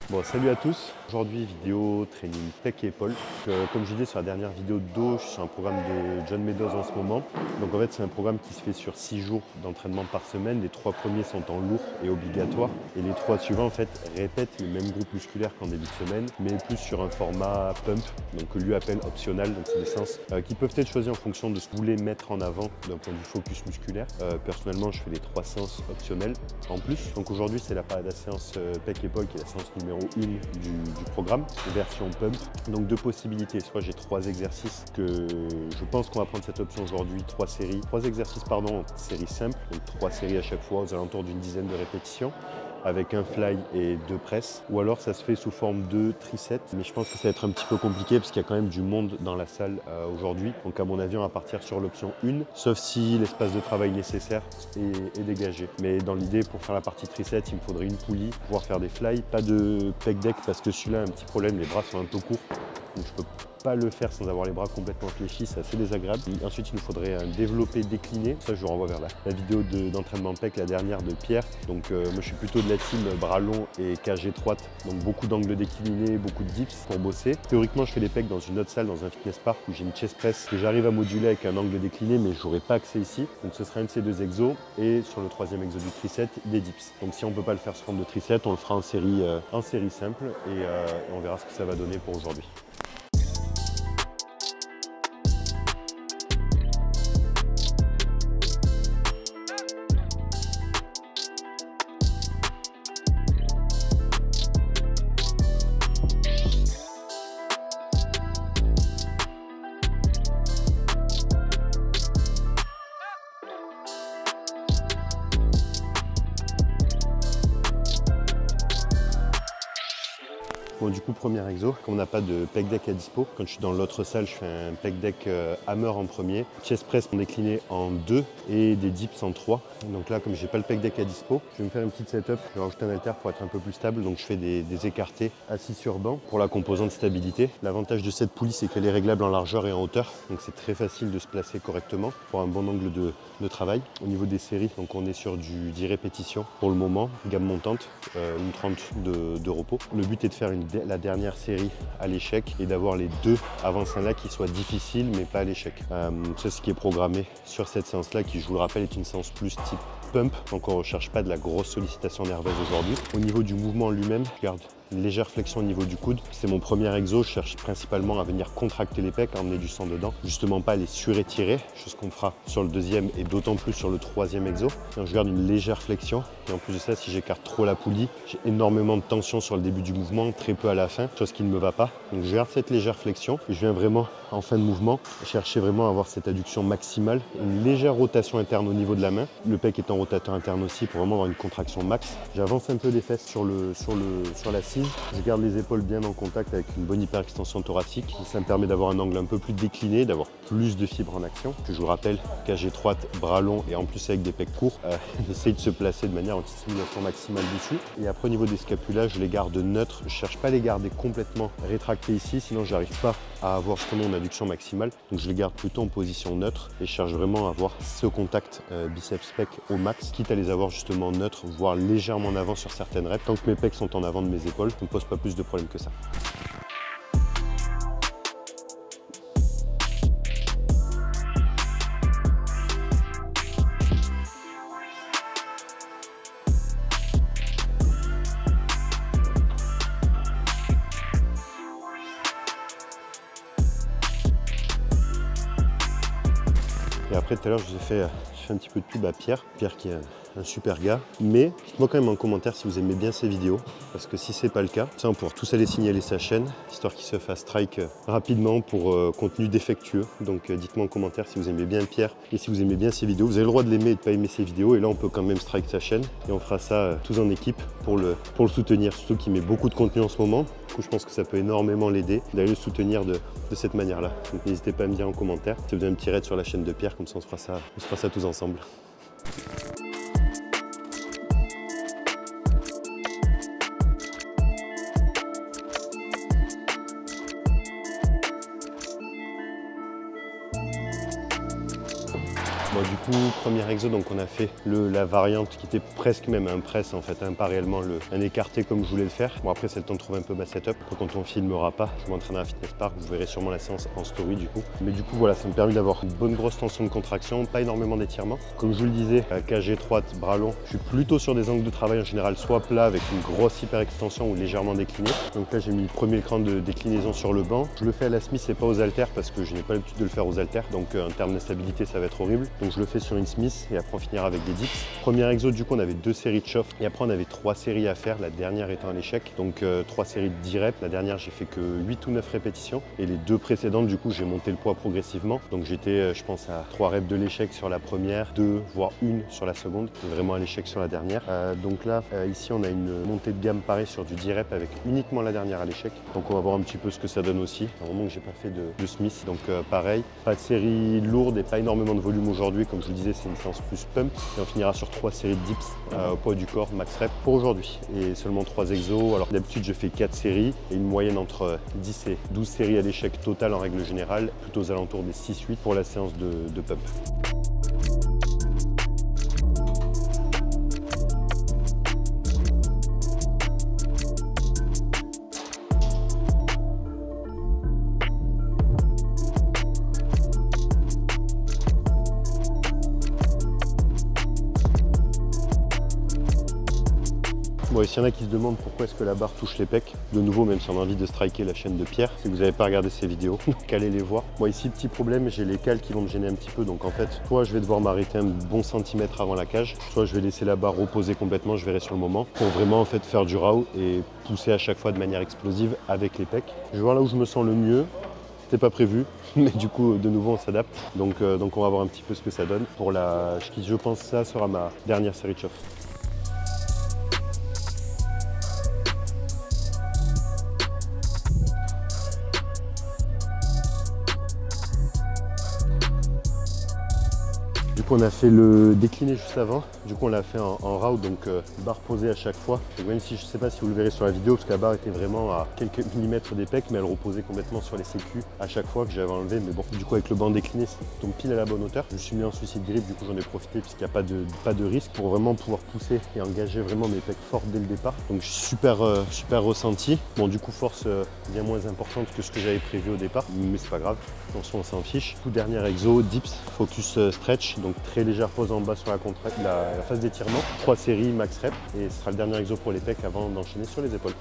Bon, salut à tous. Aujourd'hui, vidéo training pec et épaules. Comme je disais sur la dernière vidéo de dos, je suis sur un programme de John Meadows en ce moment. Donc en fait, c'est un programme qui se fait sur 6 jours d'entraînement par semaine. Les 3 premiers sont en lourd et obligatoire. Et les 3 suivants, en fait, répètent le même groupe musculaire qu'en début de semaine, mais plus sur un format pump, donc que lui appelle optionnel. Donc c'est des séances qui peuvent être choisies en fonction de ce que vous voulez mettre en avant d'un point de vue focus musculaire. Personnellement, je fais les 3 séances optionnelles en plus. Donc aujourd'hui, c'est la séance pec épaule qui est la séance numéro 1 du programme, version pump. Donc deux possibilités, soit j'ai 3 exercices que je pense qu'on va prendre cette option aujourd'hui, 3 exercices pardon, en série simple, donc 3 séries à chaque fois aux alentours d'une dizaine de répétitions, avec un fly et 2 presses, ou alors ça se fait sous forme de trisets, mais je pense que ça va être un petit peu compliqué parce qu'il y a quand même du monde dans la salle aujourd'hui, donc à mon avis on va partir sur l'option 1, sauf si l'espace de travail nécessaire est dégagé. Mais dans l'idée, pour faire la partie triset, il me faudrait une poulie, pouvoir faire des fly, pas de pec deck parce que celui-là a un petit problème, les bras sont un peu courts, donc je peux pas le faire sans avoir les bras complètement fléchis, c'est assez désagréable. Ensuite, il nous faudrait un développé décliné. Ça, je vous renvoie vers la vidéo d'entraînement pec, la dernière de Pierre. Donc, moi, je suis plutôt de la team bras longs et cage étroite. Donc, beaucoup d'angles déclinés, beaucoup de dips pour bosser. Théoriquement, je fais les pecs dans une autre salle, dans un fitness park où j'ai une chest press que j'arrive à moduler avec un angle décliné, mais j'aurais pas accès ici. Donc, ce sera un de ces deux exos. Et sur le troisième exo du triset, des dips. Donc, si on peut pas le faire sous forme de triset, on le fera en série simple et on verra ce que ça va donner pour aujourd'hui. Bon, du coup, premier exo, comme on n'a pas de pec deck à dispo, quand je suis dans l'autre salle, je fais un pec deck hammer en premier, chest press décliné en 2 et des dips en 3. Donc là, comme j'ai pas le pec deck à dispo, je vais me faire une petite setup, je vais rajouter un haltère pour être un peu plus stable. Donc je fais des écartés assis sur banc pour la composante stabilité. L'avantage de cette poulie, c'est qu'elle est réglable en largeur et en hauteur, donc c'est très facile de se placer correctement pour un bon angle de travail. Au niveau des séries, donc on est sur du 10 répétitions pour le moment, gamme montante, une 30 de repos. Le but est de faire la dernière série à l'échec et d'avoir les 2 avant celle-là qui soient difficiles mais pas à l'échec. C'est ce qui est programmé sur cette séance-là qui, je vous le rappelle, est une séance plus type pump, donc on ne recherche pas de la grosse sollicitation nerveuse aujourd'hui. Au niveau du mouvement lui-même, regarde, une légère flexion au niveau du coude. C'est mon premier exo, je cherche principalement à venir contracter les pecs, à emmener du sang dedans, justement pas les surétirer, chose qu'on fera sur le deuxième et d'autant plus sur le troisième exo. Donc je garde une légère flexion et en plus de ça, si j'écarte trop la poulie, j'ai énormément de tension sur le début du mouvement, très peu à la fin, chose qui ne me va pas. Donc je garde cette légère flexion et je viens vraiment en fin de mouvement chercher vraiment à avoir cette adduction maximale, une légère rotation interne au niveau de la main, le pec étant rotateur interne aussi pour vraiment avoir une contraction max. J'avance un peu les fesses sur la cime. Je garde les épaules bien en contact avec une bonne hyperextension thoracique. Ça me permet d'avoir un angle un peu plus décliné, d'avoir plus de fibres en action. Je vous rappelle, cage étroite, bras longs et en plus avec des pecs courts, on essaye de se placer de manière anti-stimulation maximale dessus. Et après au niveau des scapulas, je les garde neutres. Je ne cherche pas à les garder complètement rétractés ici, sinon j'arrive pas à avoir justement une adduction maximale. Donc je les garde plutôt en position neutre et je cherche vraiment à avoir ce contact biceps pec au max, quitte à les avoir justement neutres, voire légèrement en avant sur certaines reps. Tant que mes pecs sont en avant de mes épaules, ça ne pose pas plus de problèmes que ça. Et après, tout à l'heure, je vous ai fait un petit peu de pub à Pierre qui est un super gars. Mais dites-moi quand même en commentaire si vous aimez bien ces vidéos, parce que si c'est pas le cas, ça on pourra tous aller signaler sa chaîne, histoire qu'il se fasse strike rapidement pour contenu défectueux. Donc dites-moi en commentaire si vous aimez bien Pierre et si vous aimez bien ces vidéos. Vous avez le droit de l'aimer et de pas aimer ses vidéos, et là on peut quand même strike sa chaîne et on fera ça tous en équipe pour le soutenir, surtout qu'il met beaucoup de contenu en ce moment. Du coup, je pense que ça peut énormément l'aider d'aller le soutenir de cette manière-là. Donc n'hésitez pas à me dire en commentaire si vous avez un petit raid sur la chaîne de Pierre, comme ça on se fera ça tous ensemble. Bon, du coup, premier exo, donc on a fait la variante qui était presque même un press en fait, hein, pas réellement un écarté comme je voulais le faire. Bon, après c'est le temps de trouver un peu ma setup. Quand on filmera pas, je m'entraînerai à Fitness Park, vous verrez sûrement la séance en story du coup. Mais du coup voilà, ça me permet d'avoir une bonne grosse tension de contraction, pas énormément d'étirement. Comme je vous le disais, cage étroite, bras long, je suis plutôt sur des angles de travail en général, soit plat avec une grosse hyper extension ou légèrement décliné. Donc là j'ai mis le premier écran de déclinaison sur le banc. Je le fais à la Smith et pas aux haltères parce que je n'ai pas l'habitude de le faire aux haltères. Donc en termes d'instabilité ça va être horrible. Donc je le fais sur une Smith et après on finira avec des dips. Premier exo du coup on avait 2 séries de chauffe et après on avait 3 séries à faire, la dernière étant à l'échec. Donc 3 séries de 10 reps, la dernière j'ai fait que 8 ou 9 répétitions et les 2 précédentes du coup j'ai monté le poids progressivement. Donc j'étais je pense à 3 reps de l'échec sur la première, 2 voire 1 sur la seconde, et vraiment à l'échec sur la dernière. Donc là ici on a une montée de gamme pareil sur du 10 reps avec uniquement la dernière à l'échec. Donc on va voir un petit peu ce que ça donne aussi. À un moment que j'ai pas fait de Smith, donc pareil, pas de série lourde et pas énormément de volume aujourd'hui. Comme je vous le disais, c'est une séance plus pump et on finira sur 3 séries de dips au poids du corps max rep pour aujourd'hui et seulement 3 exos. Alors d'habitude je fais 4 séries et une moyenne entre 10 et 12 séries à l'échec total en règle générale, plutôt aux alentours des 6-8 pour la séance de pump. Bon, et s'il y en a qui se demandent pourquoi est-ce que la barre touche les pecs, de nouveau, même si on a envie de striker la chaîne de Pierre, si vous n'avez pas regardé ces vidéos, donc allez les voir. Moi ici, petit problème, j'ai les cales qui vont me gêner un petit peu, donc en fait, soit je vais devoir m'arrêter un bon centimètre avant la cage, soit je vais laisser la barre reposer complètement, je verrai sur le moment, pour vraiment en fait faire du raw et pousser à chaque fois de manière explosive avec les pecs. Je vais voir là où je me sens le mieux. C'était pas prévu, mais du coup de nouveau on s'adapte. Donc on va voir un petit peu ce que ça donne. Pour la, je pense que ça sera ma dernière série de chauffe. Du coup on a fait le décliné juste avant, du coup on l'a fait en raw, donc barre posée à chaque fois. Donc même si je ne sais pas si vous le verrez sur la vidéo, parce que la barre était vraiment à quelques millimètres des pecs, mais elle reposait complètement sur les sécu à chaque fois que j'avais enlevé. Mais bon, du coup avec le banc décliné, ça tombe pile à la bonne hauteur. Je me suis mis en suicide grip, du coup j'en ai profité puisqu'il n'y a pas de risque pour vraiment pouvoir pousser et engager vraiment mes pecs forts dès le départ. Donc super ressenti. Bon du coup force bien moins importante que ce que j'avais prévu au départ, mais c'est pas grave, on s'en fiche. Tout dernier exo, dips, focus stretch, donc très légère pause en bas sur la phase d'étirement, 3 séries max rep et ce sera le dernier exo pour les pecs avant d'enchaîner sur les épaules.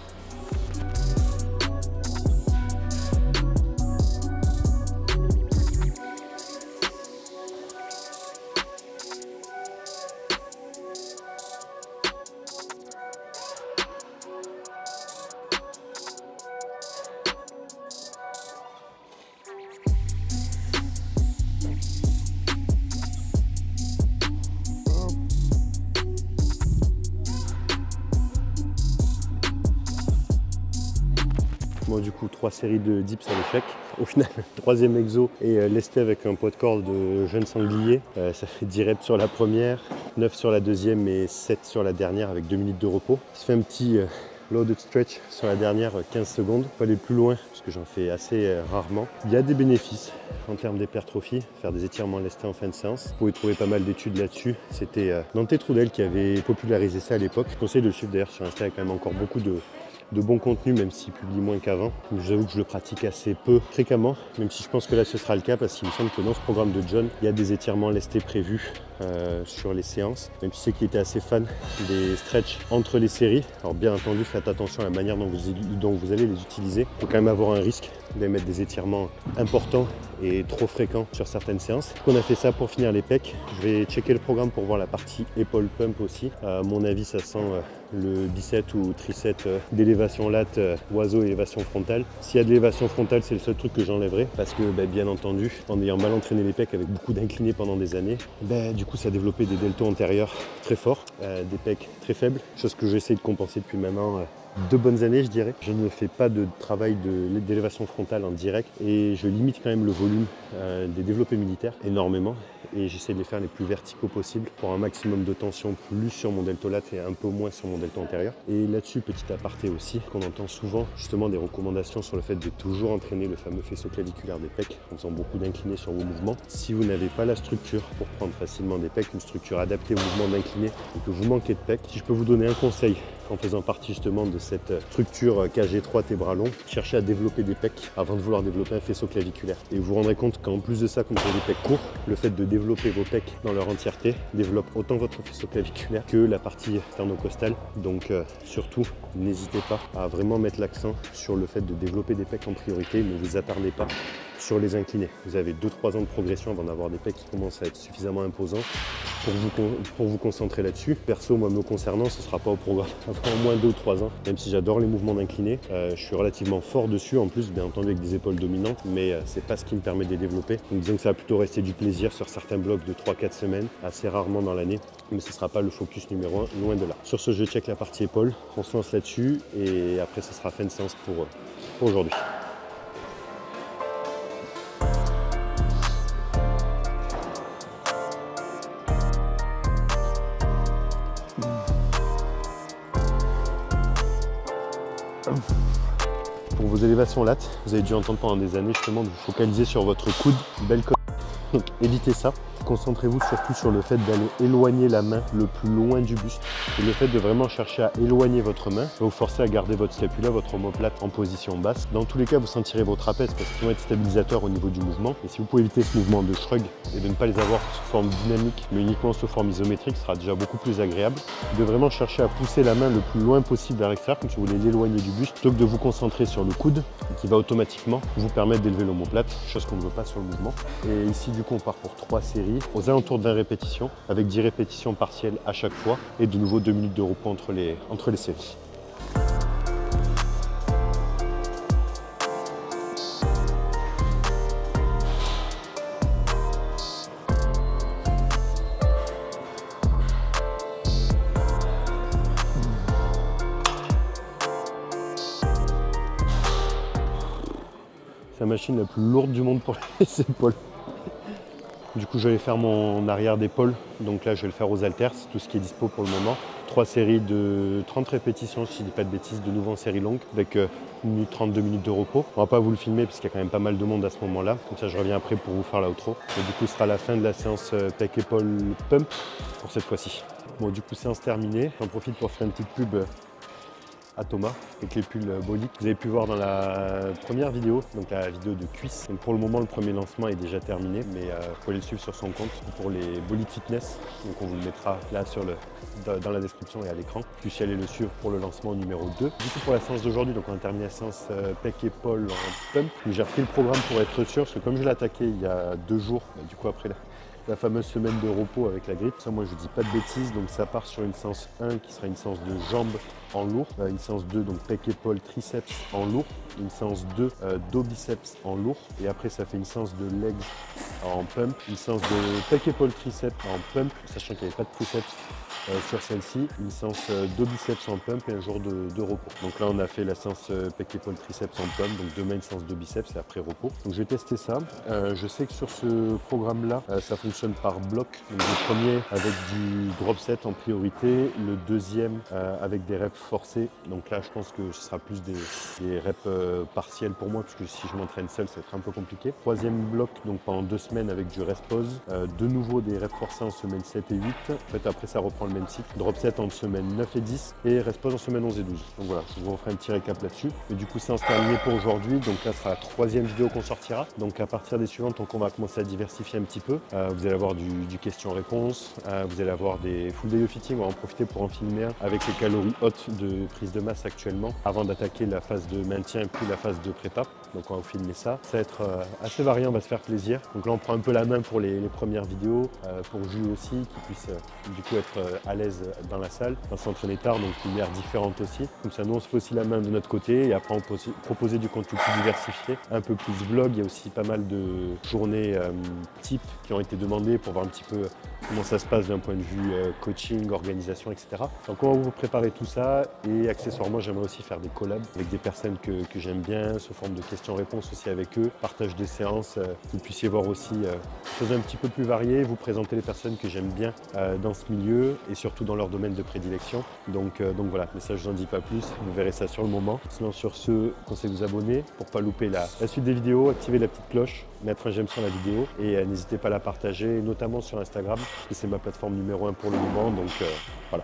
Bon, du coup 3 séries de dips à l'échec. Au final, troisième exo et lesté avec un poids de corps de jeune sanglier. Ça fait 10 reps sur la première, 9 sur la deuxième et 7 sur la dernière avec 2 minutes de repos. Ça fait un petit loaded stretch sur la dernière, 15 secondes. Il faut aller plus loin parce que j'en fais assez rarement. Il y a des bénéfices en termes d'hypertrophie, faire des étirements lestés en fin de séance. Vous pouvez trouver pas mal d'études là-dessus. C'était Dante Trudel qui avait popularisé ça à l'époque. Je conseille de le suivre d'ailleurs sur Insta, il y a quand même encore beaucoup de bon contenu, même s'il publie moins qu'avant. J'avoue que je le pratique assez peu fréquemment, même si je pense que là ce sera le cas parce qu'il me semble que dans ce programme de John, il y a des étirements lestés prévus sur les séances, même si c'est qu'il était assez fan des stretch entre les séries. Alors bien entendu, faites attention à la manière dont vous allez les utiliser. Il faut quand même avoir un risque d'émettre des étirements importants et trop fréquents sur certaines séances. On a fait ça pour finir les pecs. Je vais checker le programme pour voir la partie épaule pump aussi. À mon avis, ça sent le bicep ou tricep d'élévation lat, oiseau et élévation frontale. S'il y a de l'élévation frontale, c'est le seul truc que j'enlèverai parce que bien entendu, en ayant mal entraîné les pecs avec beaucoup d'inclinés pendant des années, du coup ça a développé des deltoïdes antérieurs très forts, des pecs très faibles, chose que j'essaie de compenser depuis maintenant 2 bonnes années, je dirais. Je ne fais pas de travail d'élévation frontale en direct et je limite quand même le volume des développés militaires énormément et j'essaie de les faire les plus verticaux possible pour un maximum de tension plus sur mon deltoïde et un peu moins sur mon deltoïde antérieur. Et là-dessus, petit aparté aussi, qu'on entend souvent justement des recommandations sur le fait de toujours entraîner le fameux faisceau claviculaire des pecs en faisant beaucoup d'inclinés sur vos mouvements. Si vous n'avez pas la structure pour prendre facilement des pecs, une structure adaptée au mouvement d'incliné et que vous manquez de pecs, si je peux vous donner un conseil en faisant partie justement de cette structure cage étroite et bras longs, cherchez à développer des pecs avant de vouloir développer un faisceau claviculaire. Et vous vous rendrez compte qu'en plus de ça, comme vous avez des pecs courts, le fait de développer vos pecs dans leur entièreté développe autant votre faisceau claviculaire que la partie sternocostale. Donc surtout, n'hésitez pas à vraiment mettre l'accent sur le fait de développer des pecs en priorité. Ne vous attardez pas sur les inclinés. Vous avez 2-3 ans de progression avant d'avoir des pecs qui commencent à être suffisamment imposants pour vous concentrer là-dessus. Perso, moi me concernant, ce ne sera pas au programme avant au moins 2 ou 3 ans, même si j'adore les mouvements d'incliné. Je suis relativement fort dessus, en plus, bien entendu avec des épaules dominantes, mais c'est pas ce qui me permet de les développer. Donc disons que ça va plutôt rester du plaisir sur certains blocs de 3-4 semaines, assez rarement dans l'année, mais ce ne sera pas le focus numéro 1, loin de là. Sur ce, je check la partie épaule, on se lance là-dessus, et après ce sera fin de séance pour aujourd'hui. Pour vos élévations lattes, vous avez dû entendre pendant des années justement de vous focaliser sur votre coude, belle côte. Donc évitez ça. Concentrez-vous surtout sur le fait d'aller éloigner la main le plus loin du buste. Et le fait de vraiment chercher à éloigner votre main va vous forcer à garder votre scapula, votre omoplate en position basse. Dans tous les cas, vous sentirez vos trapèzes parce qu'ils vont être stabilisateurs au niveau du mouvement. Et si vous pouvez éviter ce mouvement de shrug et de ne pas les avoir sous forme dynamique, mais uniquement sous forme isométrique, ce sera déjà beaucoup plus agréable. De vraiment chercher à pousser la main le plus loin possible vers l'extérieur, comme si vous voulez l'éloigner du buste, plutôt que de vous concentrer sur le coude, qui va automatiquement vous permettre d'élever l'omoplate, chose qu'on ne veut pas sur le mouvement. Et ici, du coup, on part pour 3 séries, aux alentours de 20 répétitions, avec 10 répétitions partielles à chaque fois, et de nouveau 2 minutes de repos entre les séries. C'est la machine la plus lourde du monde pour les épaules. Du coup, je vais faire mon arrière d'épaule. Donc là, je vais le faire aux haltères, c'est tout ce qui est dispo pour le moment. 3 séries de 30 répétitions, si je dis pas de bêtises, de nouveau en série longue, avec 1 minute 30, 2 minutes de repos. On va pas vous le filmer parce qu'il y a quand même pas mal de monde à ce moment-là. Comme ça, je reviens après pour vous faire l'outro. Et du coup, ce sera la fin de la séance pec épaule pump pour cette fois-ci. Bon, du coup, séance terminée. J'en profite pour faire une petite pub à Thomas avec les pulls Body. Vous avez pu voir dans la première vidéo, donc la vidéo de cuisse. Donc pour le moment, le premier lancement est déjà terminé, mais vous pouvez le suivre sur son compte pour les Body Fitness. Donc on vous le mettra là dans la description et à l'écran. Puis aller le suivre pour le lancement numéro 2. Du coup, pour la séance d'aujourd'hui, donc on a terminé la séance pec épaule en pump. J'ai repris le programme pour être sûr, parce que comme je l'ai attaqué il y a 2 jours, du coup après la fameuse semaine de repos avec la grippe. Ça, moi, je dis pas de bêtises. Donc, ça part sur une séance 1 qui sera une séance de jambes en lourd. Une séance 2, donc pec, épaule, triceps en lourd. Une séance 2, dos, biceps en lourd. Et après, ça fait une séance de legs en pump. Une séance de pec, épaule, triceps en pump, sachant qu'il n'y avait pas de triceps sur celle-ci. Une séance dos, biceps en pump et un jour de repos. Donc là, on a fait la séance pec, épaule, triceps en pump. Donc demain, une séance de biceps et après repos. Donc, je vais tester ça. Je sais que sur ce programme-là, ça fonctionne par bloc. Donc, le premier avec du drop set en priorité. Le deuxième avec des reps forcés. Donc là, je pense que ce sera plus des reps partiels pour moi, puisque si je m'entraîne seul, ça va être un peu compliqué. Troisième bloc, donc pendant 2 semaines avec du rest pause. De nouveau des reps forcés en semaine 7 et 8. En fait, après, ça reprend le même cycle. Drop set en semaine 9 et 10 et rest pause en semaine 11 et 12. Donc voilà, je vous referai un petit récap là-dessus. Et du coup, c'est terminé pour aujourd'hui. Donc là, ce sera la 3e vidéo qu'on sortira. Donc à partir des suivantes, on va commencer à diversifier un petit peu. Vous allez avoir du question-réponse. Vous allez avoir des full day fitting. On va en profiter pour en filmer un avec les calories hautes de prise de masse actuellement avant d'attaquer la phase de maintien et puis la phase de prépa. Donc on va vous filmer ça. Ça va être assez varié, on va se faire plaisir. Donc là, on prend un peu la main pour les premières vidéos, pour Jules aussi, qui puisse du coup être à l'aise dans la salle, dans s'entraîner tard, donc lumière différente aussi. Comme ça, nous, on se fait aussi la main de notre côté et après, on peut aussi proposer du contenu plus diversifié, un peu plus vlog. Il y a aussi pas mal de journées types qui ont été demandées pour voir un petit peu comment ça se passe d'un point de vue coaching, organisation, etc. Donc, on va vous préparer tout ça et accessoirement, j'aimerais aussi faire des collabs avec des personnes que j'aime bien, sous forme de questions-réponses aussi avec eux, partage de séances, que vous puissiez voir aussi des choses un petit peu plus variées, vous présenter les personnes que j'aime bien dans ce milieu et surtout dans leur domaine de prédilection. Donc voilà, mais ça je vous en dis pas plus, vous verrez ça sur le moment. Sinon sur ce, conseillez de vous abonner pour ne pas louper la suite des vidéos, activer la petite cloche, mettre un j'aime sur la vidéo et n'hésitez pas à la partager, notamment sur Instagram, parce que c'est ma plateforme numéro 1 pour le moment. Donc voilà,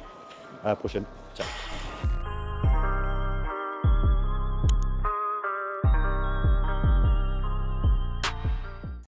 à la prochaine, ciao.